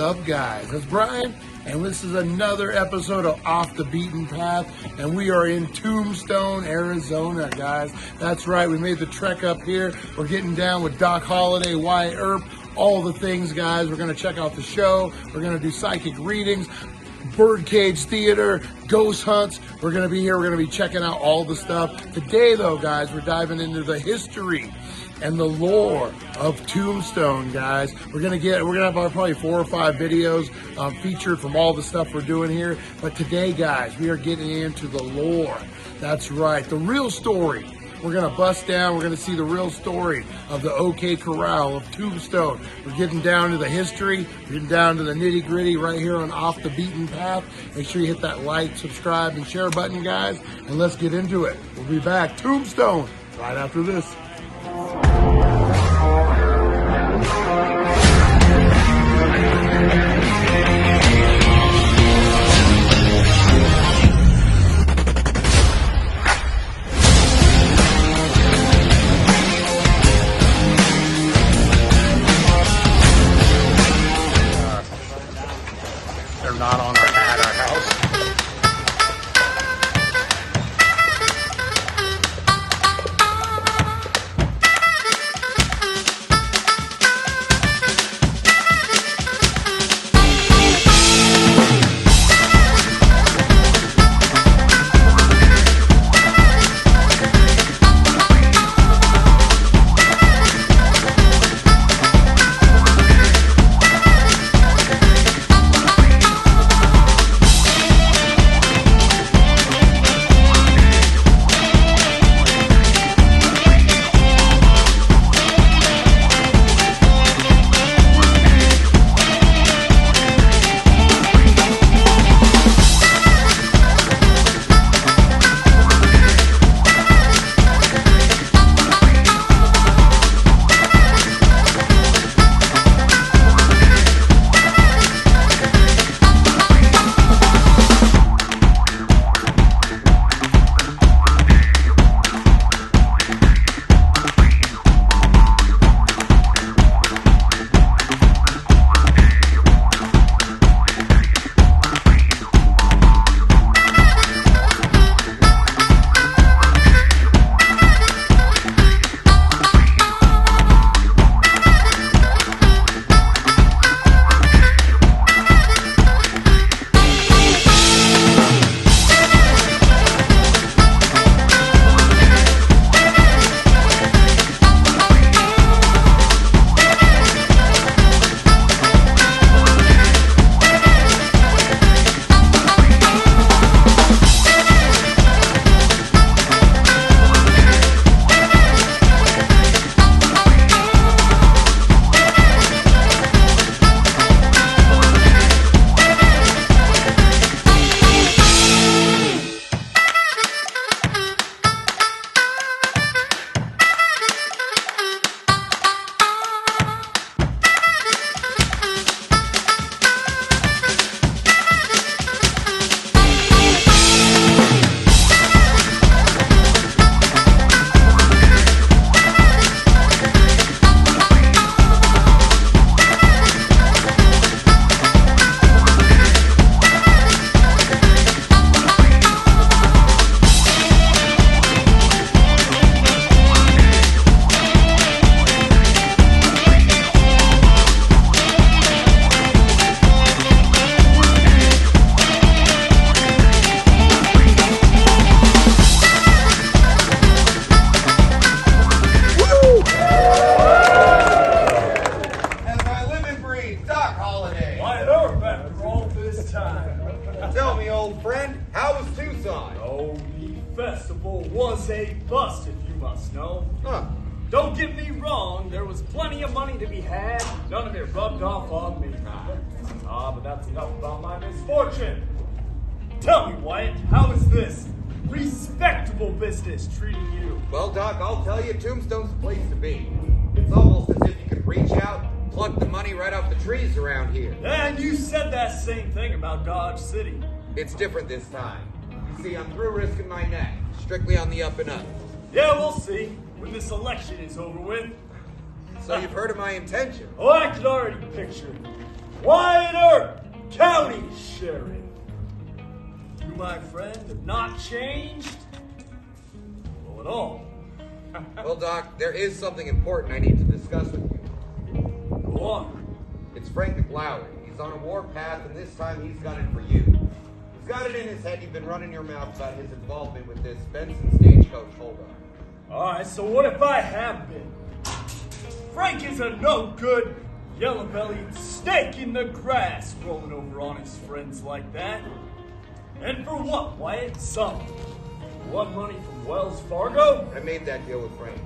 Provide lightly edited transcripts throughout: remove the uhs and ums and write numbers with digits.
up, guys? It's Brian, and this is another episode of Off the Beaten Path, and we are in Tombstone, Arizona, guys. That's right, we made the trek up here. We're getting down with Doc Holliday, Wyatt Earp, all the things, guys. We're going to check out the show. We're going to do psychic readings, birdcage theater, ghost hunts. We're going to be here. We're going to be checking out all the stuff. Today, though, guys, we're diving into the history and the lore of Tombstone, guys. We're gonna have probably 4 or 5 videos featured from all the stuff we're doing here. But today, guys, we are getting into the lore. That's right, the real story. We're gonna bust down. We're gonna see the real story of the OK Corral of Tombstone. We're getting down to the history. We're getting down to the nitty gritty right here on Off the Beaten Path. Make sure you hit that like, subscribe, and share button, guys. And let's get into it. We'll be back. Tombstone right after this. They're not on at our house. Doc Holliday. Wyatt Earp after all this time. Tell me, old friend, how was Tucson? Oh, the festival was a bust, if you must know. Huh. Don't get me wrong, there was plenty of money to be had. None of it rubbed off on me. But that's enough about my misfortune. Tell me, Wyatt, how is this respectable business treating you? Well, Doc, I'll tell you, Tombstone's the place to be. It's almost as if you could reach out, pluck the money right off the trees around here. And you said that same thing about Dodge City. It's different this time. You see, I'm through risking my neck. Strictly on the up and up. Yeah, we'll see when this election is over with. So you've heard of my intention? Oh, I can already picture it. Wyatt Earp, County Sheriff. You, my friend, have not changed? Well, at all. Well, Doc, there is something important I need to discuss with you. Go on. It's Frank McLaury. He's on a warpath, and this time he's got it for you. He's got it in his head you've been running your mouth about his involvement with this Benson stagecoach holdup. Alright, so what if I have been? Frank is a no-good, yellow-bellied snake in the grass rolling over on his friends like that. And for what, Wyatt? Some. What money from Wells Fargo? I made that deal with Frank.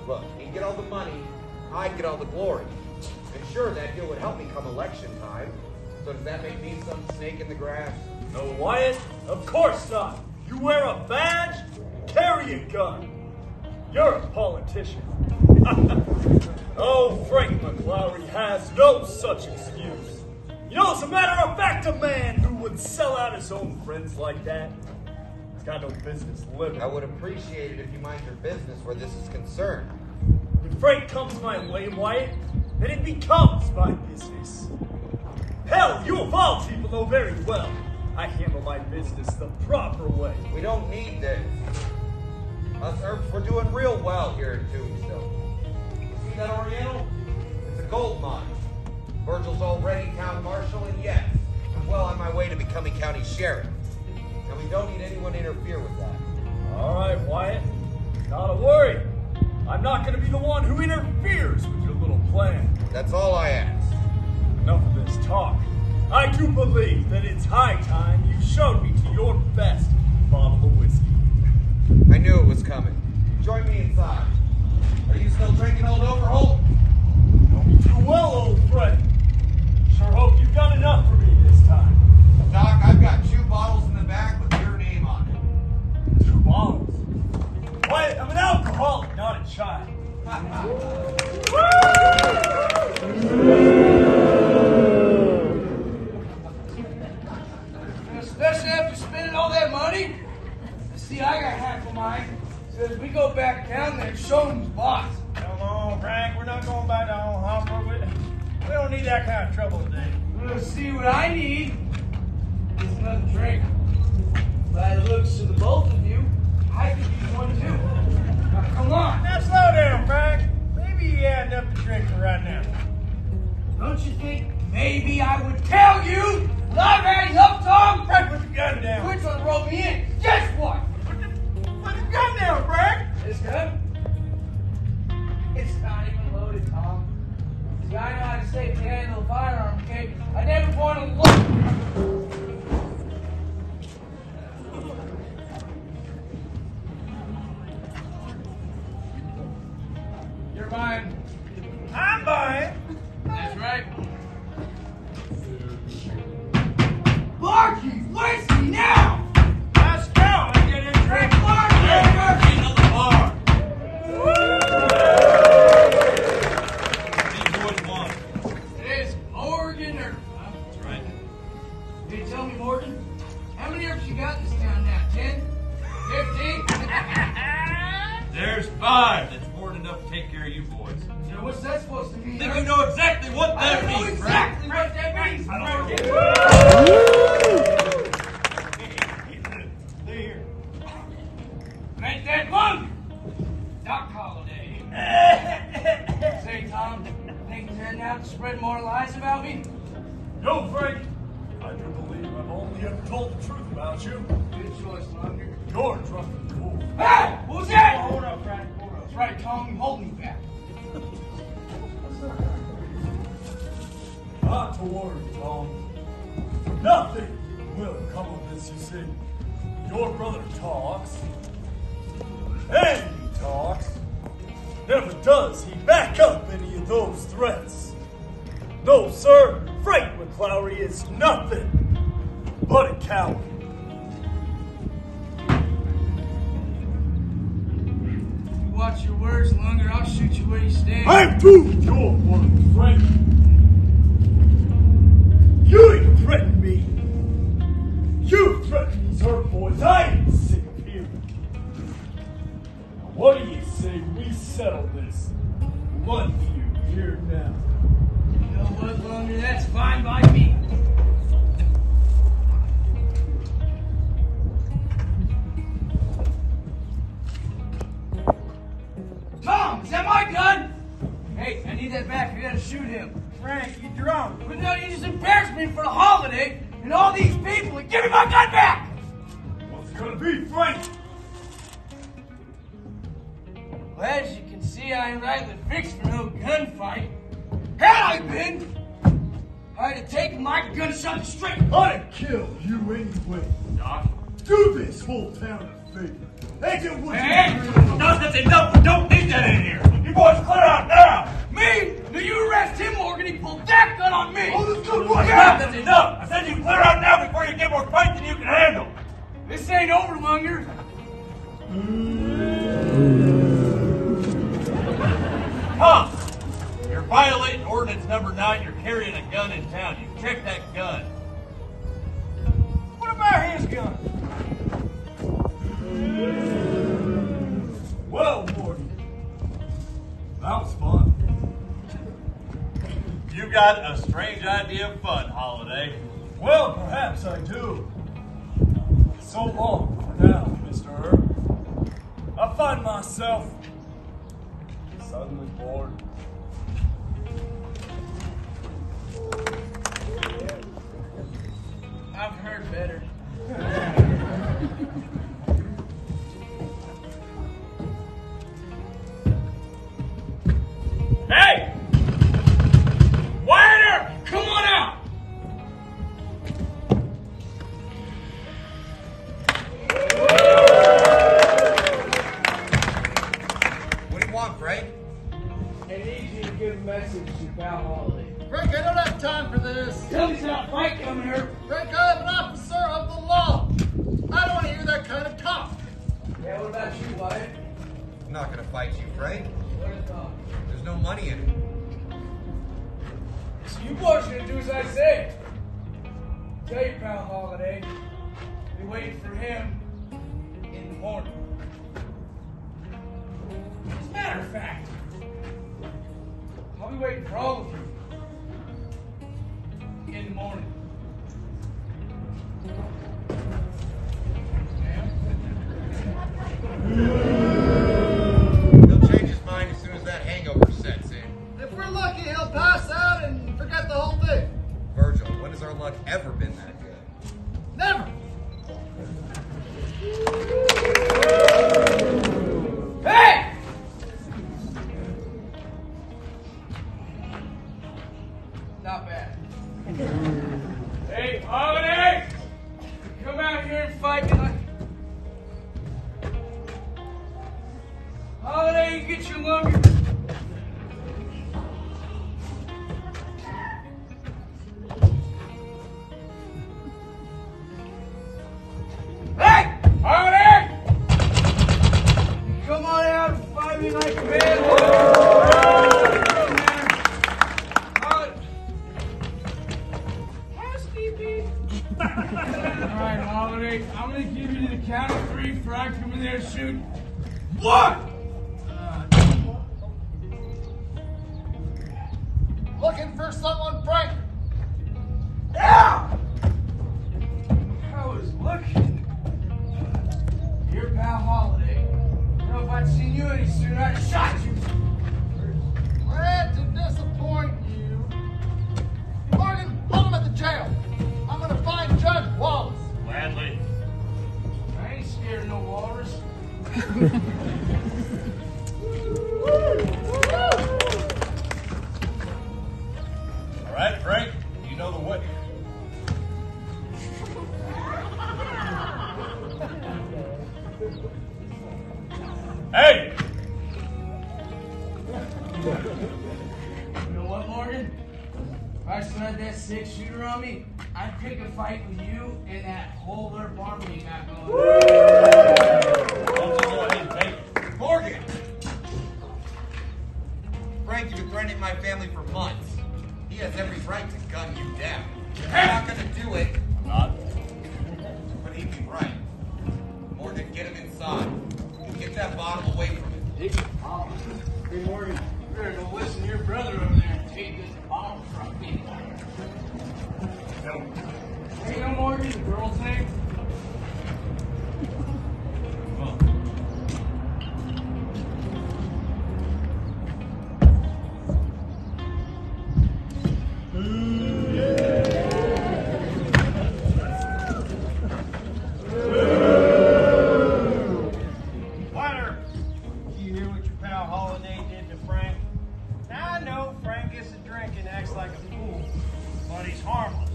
Look, he'd get all the money, I'd get all the glory. And sure, that deal would help me come election time. So does that make me some snake in the grass? No, Wyatt, of course not. You wear a badge, carry a gun. You're a politician. Oh, Frank McLaury has no such excuse. You know, as a matter of fact, a man who would sell out his own friends like that, he's got no business living. I would appreciate it if you mind your business where this is concerned. If Frank comes my way, Wyatt, then it becomes my business. Hell, you of all people know very well I handle my business the proper way. We don't need this. Us Earps, we're doing real well here in Tombstone. You see that Oriental? It's a gold mine. Virgil's already town marshal, and yes, I'm well on my way to becoming county sheriff. And we don't need anyone to interfere with that. All right, Wyatt, not a worry. I'm not going to be the one who interferes with your little plan. That's all I ask. Enough of this talk. I do believe that it's high time you showed me to your best bottle of whiskey. I knew it was coming. Join me inside. Are you still drinking Old Overholt? Know me too well, old friend. Sure hope you've got enough for me this time. Doc, I've got 2 bottles in the back with your name on it. 2 bottles? Wyatt, I'm an alcoholic, not a child. Especially after spending all that money. See, I got half of mine. So as we go back down there, show him his boss. Come on, Frank. We're not going back down Hopper. We don't need that kind of trouble today. Well, see, what I need is another drink. By the looks of the both of you, I could use one too. Now, come on. Now, slow down, Frank. Maybe you had enough to drink for right now. Don't you think maybe I would tell you that I've had enough, Tom? Frank, put the gun down. Which one wrote me in? Guess what? Put the gun down, Frank. This gun? It's not even loaded, Tom. See, I know how to safely handle a firearm, okay? I never want to look. You're buying. I'm buying. That's right. Barkeep, whiskey now! Let's go. Let's get in drink. Barkeep! the bar. These boys want. It is Morgan Earp, huh? That's right. Hey, tell me, Morgan, how many Earps you got in this town now? 10? 15? There's 5. That's more than enough to take care of you boys. So what's that supposed to mean? I think you know exactly what I that don't know means, exactly what that means. There. Make that one! Doc Holliday. Say, Tom, think you're heading out to spread more lies about me? No, Frank. I do believe I've only ever told the truth about you. Good choice, Longer. You're drunk and cool. Hey! What was that? Hold up, Frank. Hold up. That's right, Tom, you hold me back. Not to worry, Tom. Nothing will come of this, you see. Your brother talks, and he talks. Never does he back up any of those threats. No, sir, Frank McLaury is nothing but a coward. You watch your words, Longer, I'll shoot you where you stand. I'm through with your words, Frank. You didn't threaten me. You threatened these hurt boys. I am sick of hearing. Now, what do you say we settle this right here now? You know what, Longer? That's fine by me. Tom, is that my gun? Hey, I need that back. I gotta shoot him. Frank, you drunk. But no, you just embarrassed me for the holiday and all these people. And give me my gun back! What's it gonna be, Frank? Well, as you can see, I ain't rightly fixed for no gunfight. Had I been, I'd have taken my gun and shot you straight. I'd kill you anyway, Doc. Do this whole town a favor. They get what you Doc, that's enough. We don't need that in here. You boys clear out now. Me? No, you arrest him, Morgan. He pulled that gun on me. Oh, that's good one. Doc, that's enough. I said you clear out now before you get more fight than you can handle. This ain't over, Munger. Tom, you're violating ordinance number 9. You're carrying a gun in town. You check that gun. What about his gun? Well, Morgan, that was fun. You got a strange idea of fun, Holiday. Well, perhaps I do. So long for now, Mr. Herb. I find myself suddenly bored. I've heard better. Hey! Waiter! Come on out! What do you want, Frank? I need you to give a message to Doc Holliday. Frank, I don't have time for this. Tell me it's not fight coming here. Frank, I am an officer of the law. I don't want to hear that kind of talk. Yeah, what about you, Wyatt? I'm not gonna fight you, Frank. What a thought. There's no money in it. So you boys are gonna do as I say. Tell your pal Holiday. Be waiting for him in the morning. As a matter of fact, I'll be waiting for all of you in the morning. He'll change his mind as soon as that hangover sets in. If we're lucky, he'll pass out and forget the whole thing. Virgil, when has our luck ever been that good? Never. Hey! Not bad. Hey, Holiday! Come out here and fight me like... Holiday, you get your lumber. Hey! Holiday! Come on out and fight me like a man. Alright, Holiday, I'm gonna give you the count of 3 before I come in there and shoot. 1! Looking for someone, Frank? Yeah! I was looking. Your pal Holiday. You know, if I'd seen you any sooner, I'd have shot you. Glad to disappoint you. Morgan, hold him at the jail. I'm gonna find Judge Wallace. Gladly. I ain't scared of no walrus. All right, Frank, you know the way. Hey! You know what, Morgan? If I still had that 6-shooter on me, I'd pick a fight with you and that whole other farmer you got going. Don't you know I didn't take it? Morgan! Frank, you've been threatening my family for months. He has every right to gun you down. If you're not gonna do it, I'm not. but he'd be right. Morgan, get him inside. Get that bottle away from him. Hey, Morgan, you better go listen to your brother over there and take this bottle from me. Morgan, the girl's name? Pointer, you hear what your pal Holliday did to Frank? Now I know Frank gets a drink and acts like a fool, but he's harmless.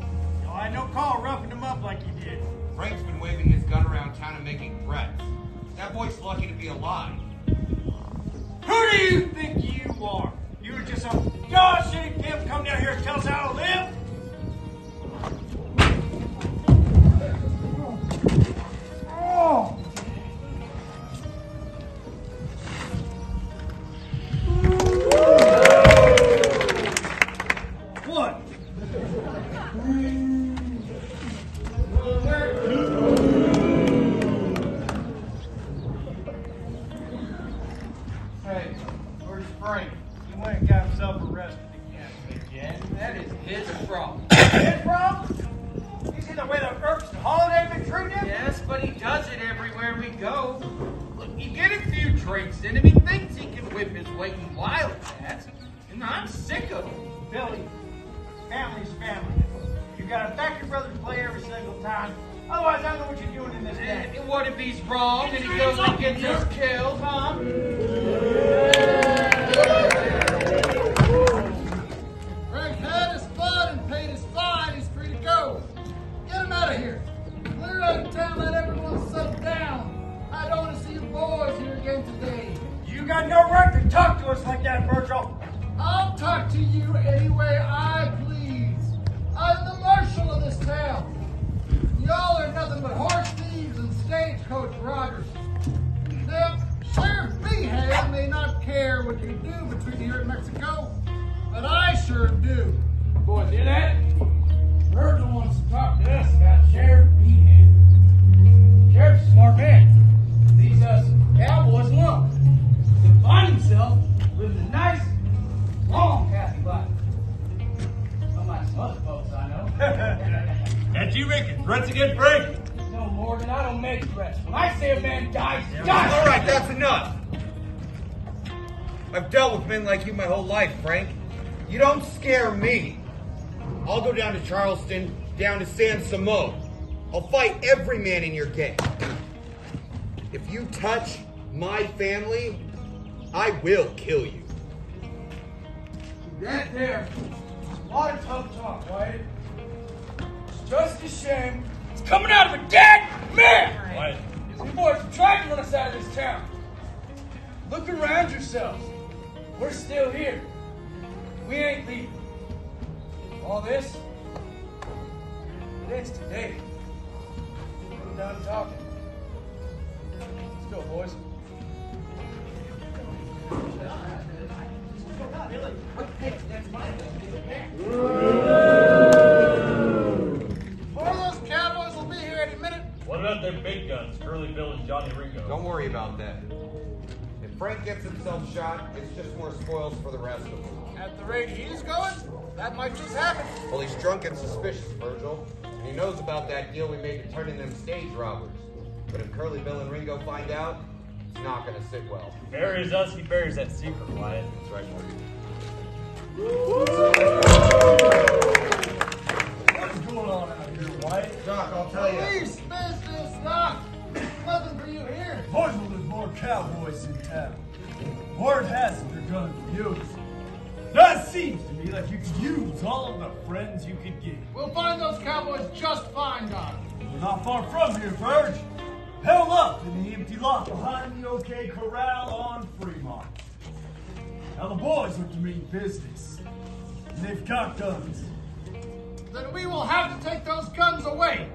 You know, I had no call roughing him up like he did. Frank's been waving his gun around town and making threats. That boy's lucky to be alive. Who do you think you are? You were just some dog shitty pimp come down here and tell us how to live? Oh! What? Hey, where's Frank? He went and got himself arrested again. Again? That is his problem. His problem? You see the way the Earps and Holiday been treating him? Yes, but he does it everywhere we go. Look, he get a few drinks in him. He thinks he can whip his weight in wildcats. And I'm sick of him. Billy, family's family. You gotta back your brother's play every single time. Otherwise, I don't know what you're doing in this game. And what if he's wrong and he goes and gets us killed, huh? Frank had his fun and paid his fine. He's free to go. Get him out of here. Clear out of town. Let everyone settle down. I don't want to see you boys here again today. You got no right to talk to us like that, Virgil. I'll talk to you any way I please. I'm the marshal of this town. Y'all are nothing but horse thieves and stagecoach robbers. Now, Sheriff Behan may not care what you do between here and Mexico, but I sure do. Boys, hear that? Virgil wants to talk to us about Sheriff Behan. Sheriff's a smart man. Leaves us cowboys alone. He find himself living a nice, long, happy life. Unlike some other folks I know. That you making threats against Frank? No, Morgan, I don't make threats. When I say a man dies, he All dies. right, that's enough. I've dealt with men like you my whole life, Frank. You don't scare me. I'll go down to Charleston, down to San Simone. I'll fight every man in your gang. If you touch my family, I will kill you. That there. A lot of tough talk, Wyatt. It's just a shame. It's coming out of a dead man! Wyatt. You boys are trying to run us out of this town. Look around yourselves. We're still here. We ain't leaving. All this, it ends today. We're done talking. Let's go, boys. More of those cowboys will be here any minute. What about their big guns, Curly Bill and Johnny Ringo? Don't worry about that. If Frank gets himself shot, it's just more spoils for the rest of them. At the rate he's going, that might just happen. Well, he's drunk and suspicious, Virgil. And he knows about that deal we made to turn in them stage robbers. But if Curly Bill and Ringo find out, it's not going to sit well. He buries us, he buries that secret, Wyatt. That's right, Morgan. What's going on out here, Wyatt? Doc, I'll tell you. Police business, Doc. Nothing for you here. Portsmouth, there's more cowboys in town. Word has it they're gonna be used. That seems to me like you could use all of the friends you could get. We'll find those cowboys just fine, Doc. We're not far from here, Verge. Held up in the empty lot behind the OK Corral on Fremont. Now the boys look to mean business. And they've got guns. Then we will have to take those guns away.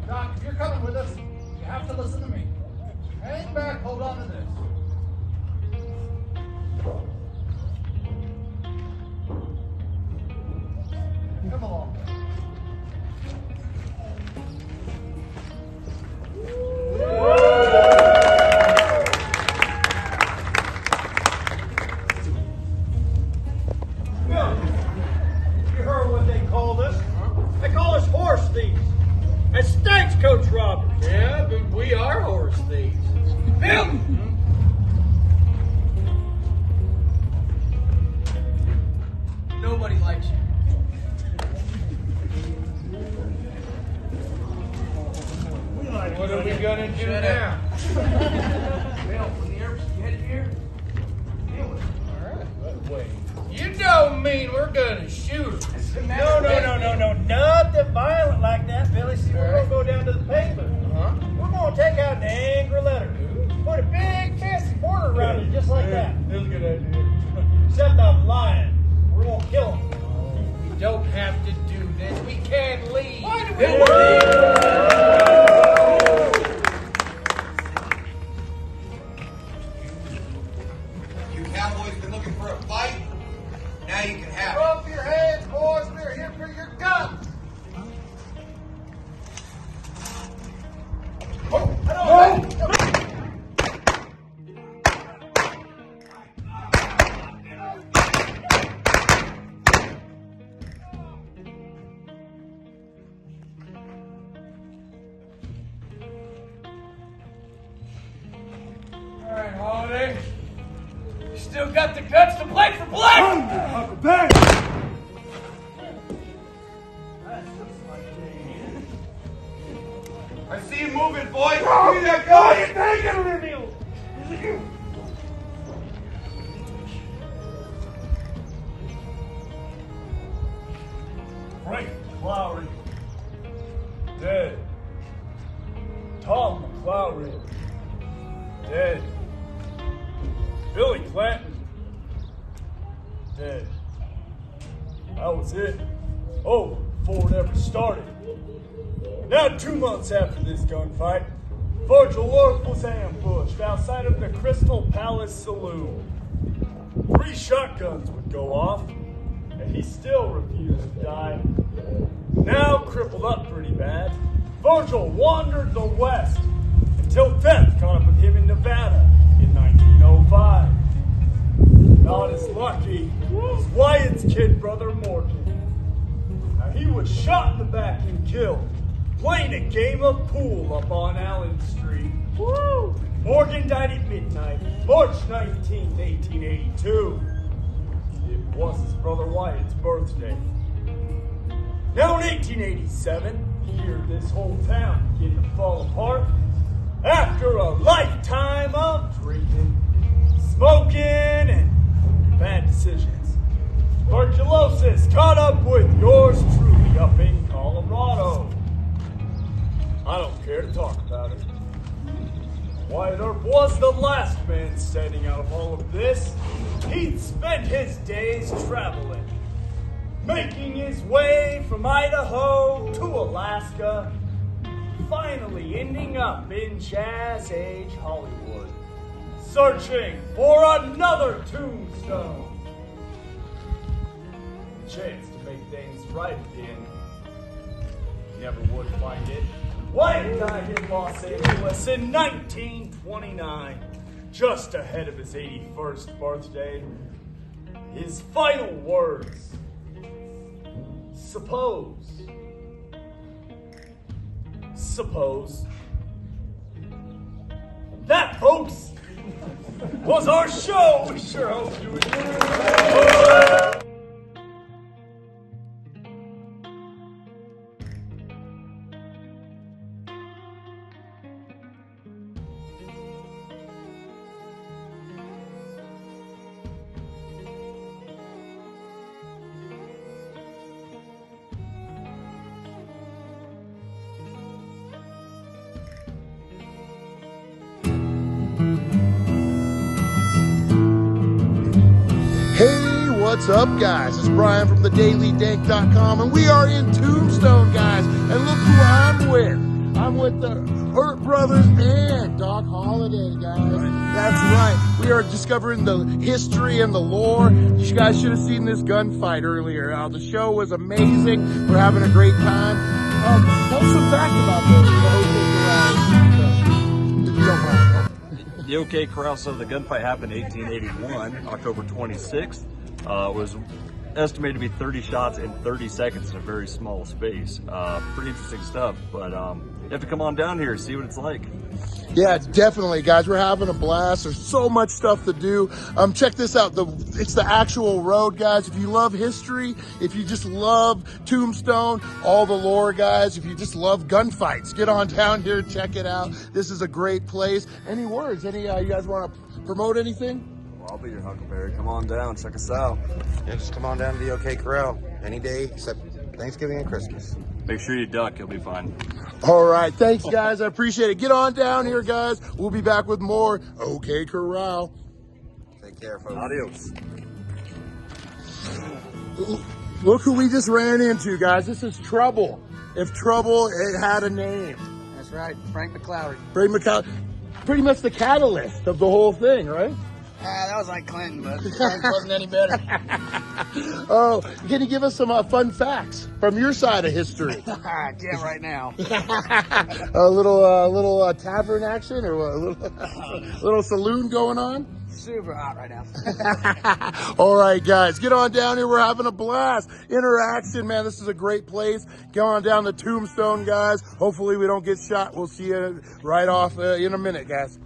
Doc, if you're coming with us, you have to listen to me. Hang back, hold on to this. Come along. Billy, Stagecoach robbers. Yeah, but we are horse thieves. Bill! Nobody likes you. What are we gonna do now? Bill, when the Earps get here, deal with it. Wait. You don't mean we're gonna shoot them. No. Nothing violent like that, Billy. See, we're gonna go down to the pavement. Huh? We're gonna take out an angry letter. Put a big fancy border around it, just like that. That's a good idea. Except I'm lying. We're gonna kill him. We don't have to do this. We can't leave. Why do we You cowboys been looking for a fight? Now you can have it. Up your hands, boys. We're here for your guns. All right, Holiday. You still got the guts to play for Black? Huckleberry! I see you moving, boys. Oh, Give me that God, gun. you're taking it, Neil! Frank McClowry, dead. Tom McClowry, dead. Billy Clanton, dead. That was it. Over before it ever started. Now 2 months after this gunfight, Virgil Worth was ambushed outside of the Crystal Palace Saloon. 3 shotguns would go off, and he still refused to die. Now crippled up pretty bad, Virgil wandered the West until death caught up with him in Nevada in 1905. Not as lucky as Wyatt's kid brother Morgan. Now he was shot in the back and killed, playing a game of pool up on Allen Street. Woo! Morgan died at midnight, March 19, 1882. It was his brother Wyatt's birthday. Now in 1887, here this whole town began to fall apart after a lifetime of drinking, smoking, and bad decisions. Tuberculosis caught up with yours truly up in Colorado. I don't care to talk about it. Wyatt Earp was the last man standing out of all of this. He'd spent his days traveling, making his way from Idaho to Alaska, finally ending up in Jazz Age Hollywood, searching for another tombstone. A chance to make things right again. He never would find it. Wyatt died in Los Angeles in 1929, just ahead of his 81st birthday. His final words: Suppose. That, folks, was our show. We sure hope you enjoyed. Hey, what's up, guys? It's Brian from thedailydank.com, and we are in Tombstone, guys. And look who I'm with. I'm with the Earp Brothers and Doc Holliday, guys. That's right. We are discovering the history and the lore. You guys should have seen this gunfight earlier. The show was amazing. We're having a great time. Tell us some facts about this. If you don't mind. The OK Corral, so the gunfight happened in 1881, October 26th. Was estimated to be 30 shots in 30 seconds in a very small space. Pretty interesting stuff, but you have to come on down here and see what it's like. Yeah, definitely, guys. We're having a blast. There's so much stuff to do. Check this out. It's the actual road, guys. If you love history, if you just love Tombstone, all the lore, guys, if you just love gunfights, get on down here, check it out. This is a great place. Any words? You guys want to promote anything? Well, I'll be your Huckleberry. Come on down, check us out. Yeah, just come on down to the OK Corral any day except Thanksgiving and Christmas. Make sure you duck, you'll be fine. All right. Thanks, guys. I appreciate it. Get on down here, guys. We'll be back with more OK Corral. Take care, folks. Adios. Look who we just ran into, guys. This is Trouble. If Trouble, it had a name. That's right, Frank McClowry. Ray McCall, pretty much the catalyst of the whole thing, right? That was like Clinton, but Frank wasn't any better. Oh, can you give us some fun facts from your side of history? I can't right now. A little tavern action or what? A little saloon going on? Super hot right now. All right, guys, get on down here. We're having a blast. Interaction, man. This is a great place. Go on down to Tombstone, guys. Hopefully we don't get shot. We'll see you right off in a minute, guys.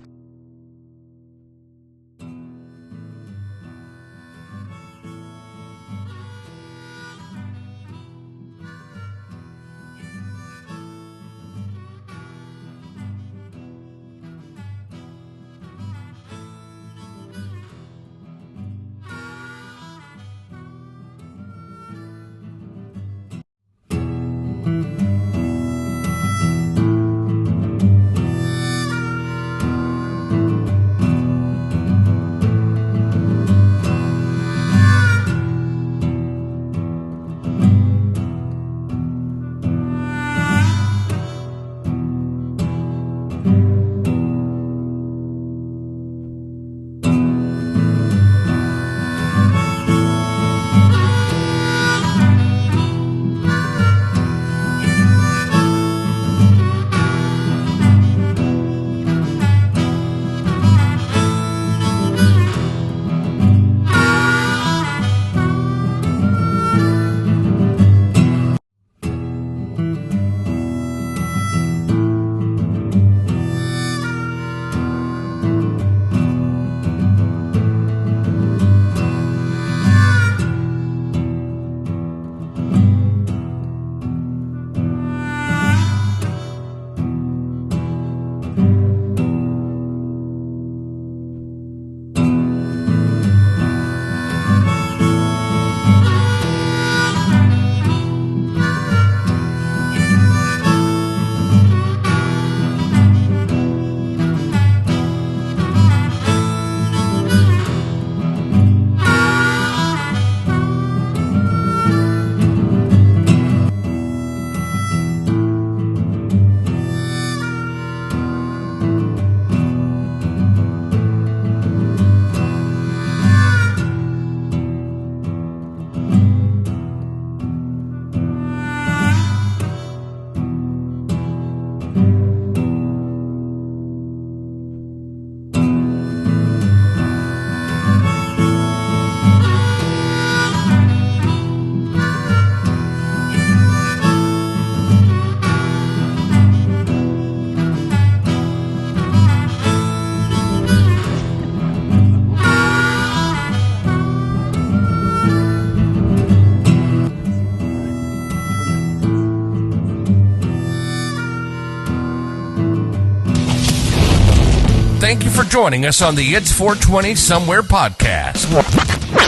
Thank you for joining us on the It's 420 Somewhere podcast.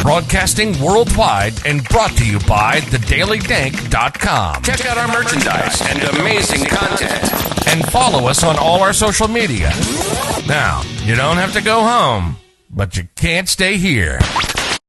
Broadcasting worldwide and brought to you by thedailydank.com. Check out our merchandise and amazing content. And follow us on all our social media. Now, you don't have to go home, but you can't stay here.